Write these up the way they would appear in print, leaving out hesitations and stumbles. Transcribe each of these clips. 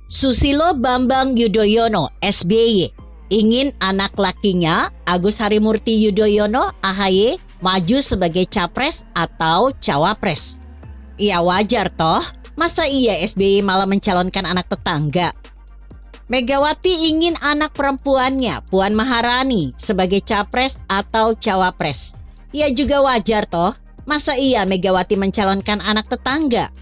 Susilo Bambang Yudhoyono (SBY) ingin anak lakinya Agus Harimurti Yudhoyono (AHY) maju sebagai capres atau cawapres. Ya wajar toh, masa iya SBY malah mencalonkan anak tetangga? Megawati ingin anak perempuannya, Puan Maharani, sebagai capres atau cawapres. Ya juga wajar toh, masa iya Megawati mencalonkan anak tetangga?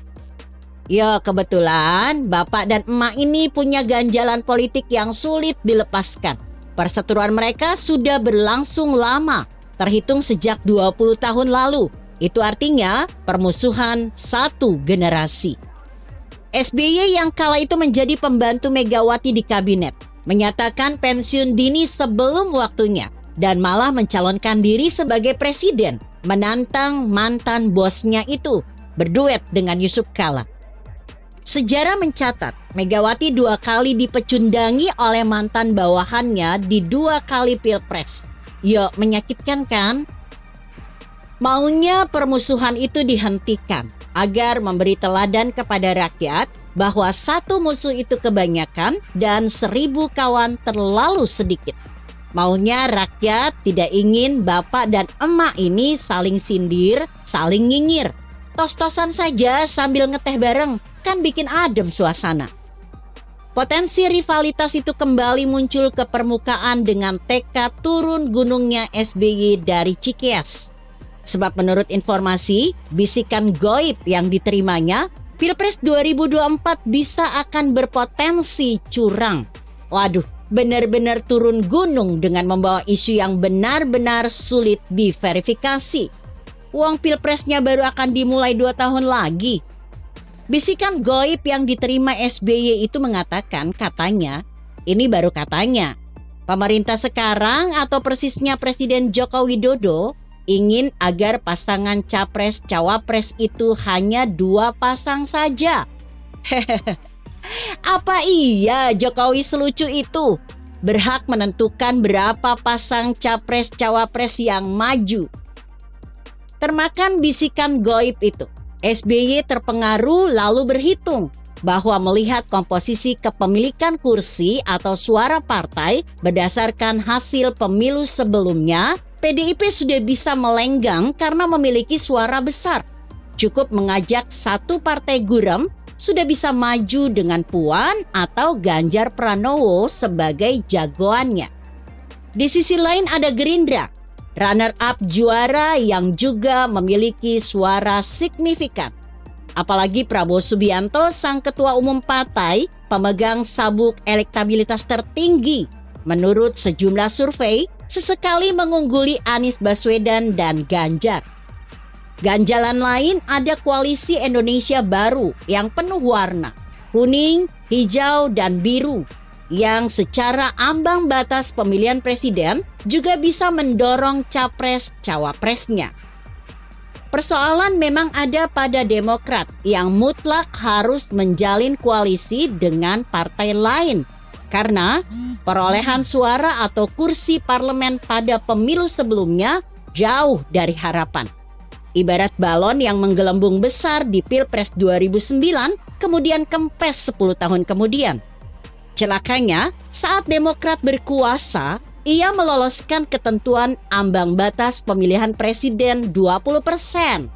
Ya kebetulan bapak dan emak ini punya ganjalan politik yang sulit dilepaskan. Perseteruan mereka sudah berlangsung lama, terhitung sejak 20 tahun lalu. Itu artinya permusuhan satu generasi. SBY yang kala itu menjadi pembantu Megawati di kabinet, menyatakan pensiun dini sebelum waktunya dan malah mencalonkan diri sebagai presiden, menantang mantan bosnya itu, berduet dengan Yusuf Kala. Sejarah mencatat, Megawati 2 kali dipecundangi oleh mantan bawahannya di 2 kali pilpres. Yo, menyakitkan kan? Maunya permusuhan itu dihentikan agar memberi teladan kepada rakyat bahwa satu musuh itu kebanyakan dan 1000 kawan terlalu sedikit. Maunya rakyat tidak ingin bapak dan emak ini saling sindir, saling nyinyir. Tos-tosan saja sambil ngeteh bareng, kan bikin adem suasana. Potensi rivalitas itu kembali muncul ke permukaan dengan tekad turun gunungnya SBY dari Cikeas. Sebab menurut informasi, bisikan goib yang diterimanya, Pilpres 2024 bisa akan berpotensi curang. Waduh, benar-benar turun gunung dengan membawa isu yang benar-benar sulit diverifikasi. Uang pilpresnya baru akan dimulai 2 tahun lagi. Bisikan goib yang diterima SBY itu mengatakan katanya, ini baru katanya, pemerintah sekarang atau persisnya Presiden Joko Widodo ingin agar pasangan capres-cawapres itu hanya 2 pasang saja. Apa iya Jokowi selucu itu? Berhak menentukan berapa pasang capres-cawapres yang maju. Termakan bisikan goib itu, SBY terpengaruh lalu berhitung bahwa melihat komposisi kepemilikan kursi atau suara partai berdasarkan hasil pemilu sebelumnya, PDIP sudah bisa melenggang karena memiliki suara besar. Cukup mengajak satu partai gurem, sudah bisa maju dengan Puan atau Ganjar Pranowo sebagai jagoannya. Di sisi lain ada Gerindra, runner-up juara yang juga memiliki suara signifikan. Apalagi Prabowo Subianto, sang ketua umum partai, pemegang sabuk elektabilitas tertinggi. Menurut sejumlah survei, sesekali mengungguli Anies Baswedan dan Ganjar. Ganjalan lain ada koalisi Indonesia Baru yang penuh warna, kuning, hijau, dan biru, yang secara ambang batas pemilihan presiden juga bisa mendorong capres-cawapresnya. Persoalan memang ada pada Demokrat yang mutlak harus menjalin koalisi dengan partai lain karena perolehan suara atau kursi parlemen pada pemilu sebelumnya jauh dari harapan. Ibarat balon yang menggelembung besar di Pilpres 2009 kemudian kempes 10 tahun kemudian. Celakanya, saat Demokrat berkuasa, ia meloloskan ketentuan ambang batas pemilihan presiden 20%.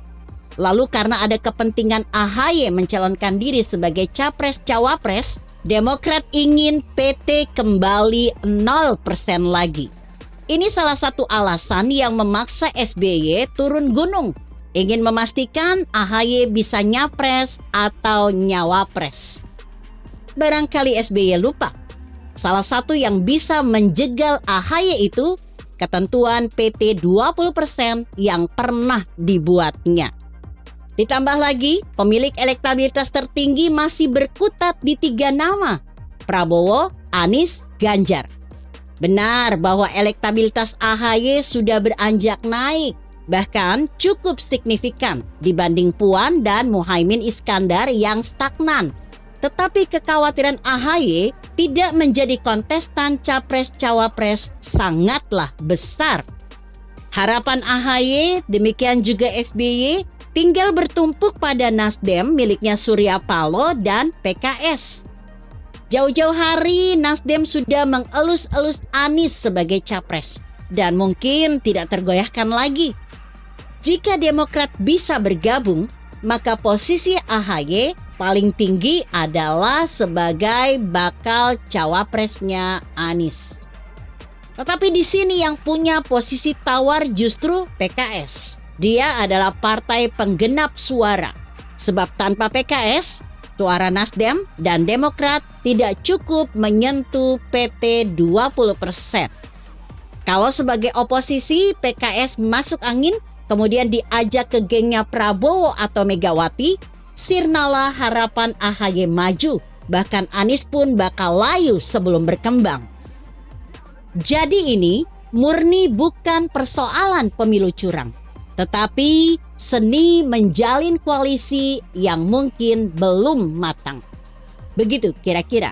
Lalu karena ada kepentingan AHY mencalonkan diri sebagai capres-cawapres, Demokrat ingin PT kembali 0% lagi. Ini salah satu alasan yang memaksa SBY turun gunung, ingin memastikan AHY bisa nyapres atau nyawapres. Barangkali SBY lupa, salah satu yang bisa menjegal AHY itu ketentuan PT 20% yang pernah dibuatnya. Ditambah lagi, pemilik elektabilitas tertinggi masih berkutat di 3 nama, Prabowo, Anies, Ganjar. Benar bahwa elektabilitas AHY sudah beranjak naik, bahkan cukup signifikan dibanding Puan dan Muhaimin Iskandar yang stagnan. Tetapi kekhawatiran AHY tidak menjadi kontestan capres-cawapres sangatlah besar. Harapan AHY, demikian juga SBY, tinggal bertumpuk pada Nasdem miliknya Surya Paloh dan PKS. Jauh-jauh hari Nasdem sudah mengelus-elus Anies sebagai capres dan mungkin tidak tergoyahkan lagi. Jika Demokrat bisa bergabung, maka posisi AHY paling tinggi adalah sebagai bakal cawapresnya Anies. Tetapi di sini yang punya posisi tawar justru PKS. Dia adalah partai penggenap suara. Sebab tanpa PKS, suara Nasdem dan Demokrat tidak cukup menyentuh PT 20%. Kalau sebagai oposisi, PKS masuk angin, kemudian diajak ke gengnya Prabowo atau Megawati, sirnalah harapan AHY maju. Bahkan Anies pun bakal layu sebelum berkembang. Jadi ini murni bukan persoalan pemilu curang, tetapi seni menjalin koalisi yang mungkin belum matang. Begitu kira-kira.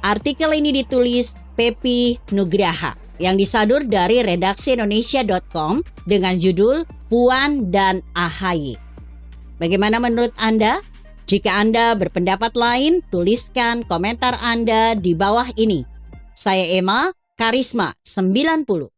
Artikel ini ditulis Pepi Nugraha yang disadur dari redaksi Indonesia.com dengan judul Puan dan AHY. Bagaimana menurut Anda? Jika Anda berpendapat lain, tuliskan komentar Anda di bawah ini. Saya Emma, Karisma 90.